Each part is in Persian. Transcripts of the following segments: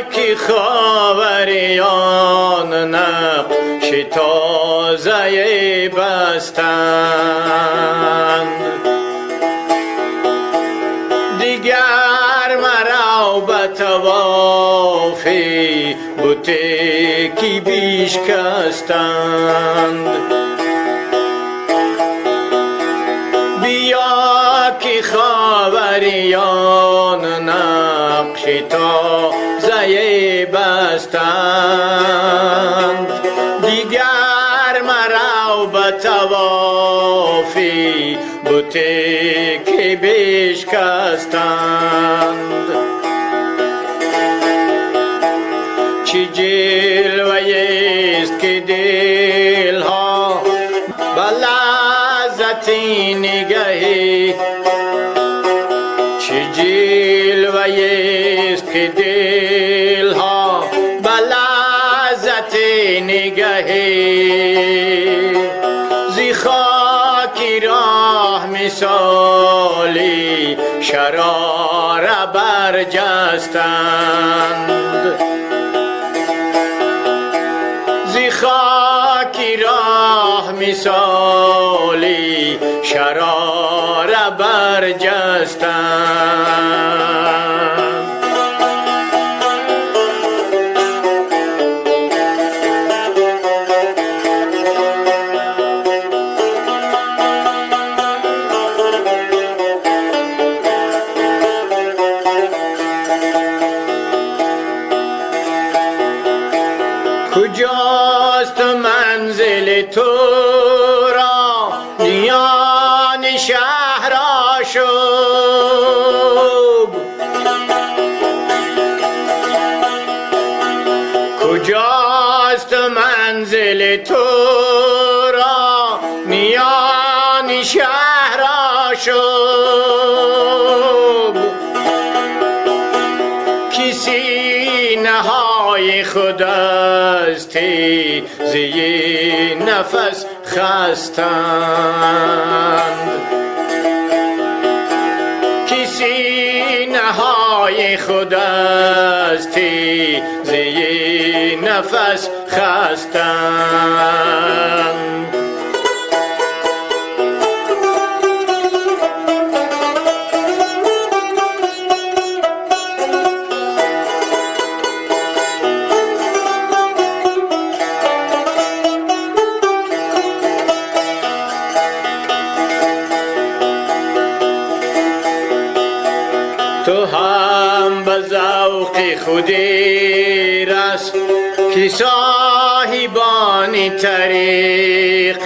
که خاوریان نقش تازه بستند. دیگر مرا به طوافی بتکی بیش کستند. بیا که خاوریان نقش تازه بستند. دیگر مرا به طوافی بتکی بیش کستند. چه جلوه‌ای است که دلها به لذت نگهی، چه جلوه‌ای است که دلها به لذت نگهی. زی خاکی راه مثالی شرار برجستند. زی خاکی راه مثالی شرار برجستند. کجاست منزل تو را میان شهر آشوب؟ کجاست منزل تو را میان شهر آشوب؟ کسی نهای خود استی زی نفس خستند. کسی نهای خود استی زی نفس خستند. تو هم به ذوق خودی رس که صاحبان طریق.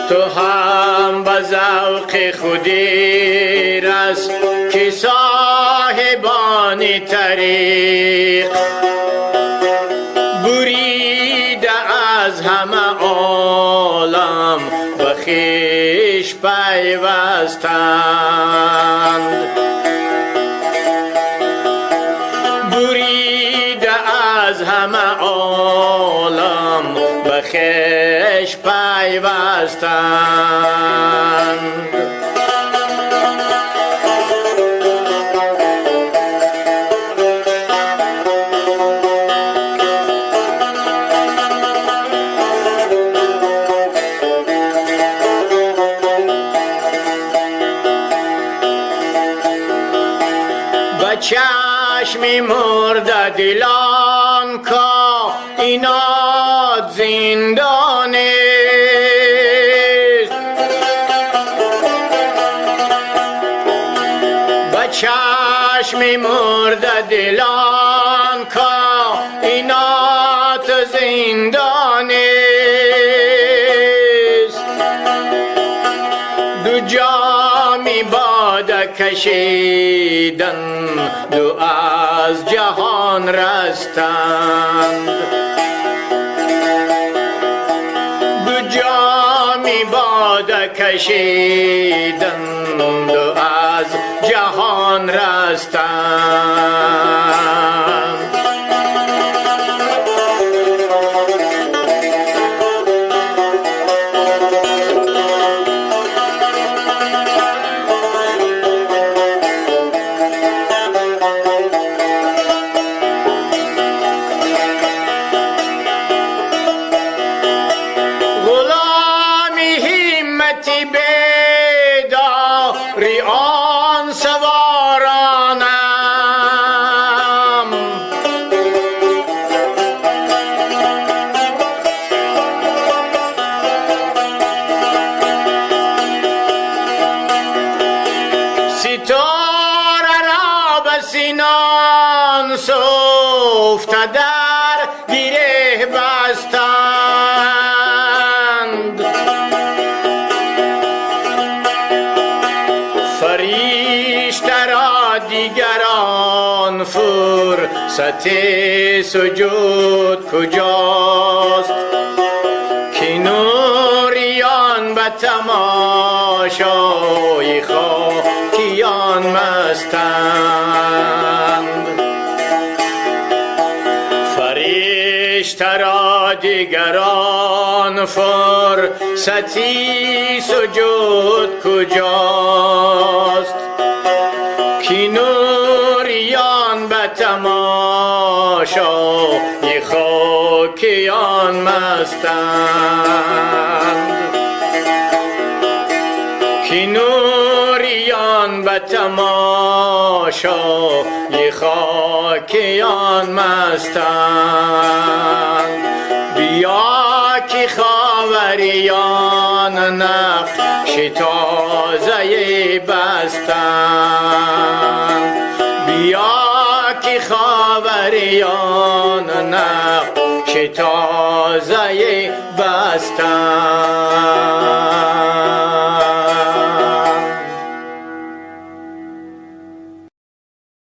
تو هم به ذوق خودی رس که صاحبان طریق. بریده از همه عالم خویش پیوستند. بریده از همه عالم به خویش پیوستند. چشم مرده دلان کائنات زندان است. به چشم مرده دلان کائنات زندان است. دو جامی باده کشیدن دو از جهان رستند. دو جامی باده کشیدن دو از جهان رستند. خلوتی بیداری آن سوارانم ستاره را به سینان سفته در گره بستند فرشته را دیگران فرصت سجود کجاست که نوریان به تماشای خاکیان مستند فرشته را دیگران فرصتی سجود کجاست که نوریان به تماشای خاکیان مستند که نوریان به تماشای خاکیان مستند بیا که خاوریان نقش تازه بستند بیا که خاوریان نقش تازه بستند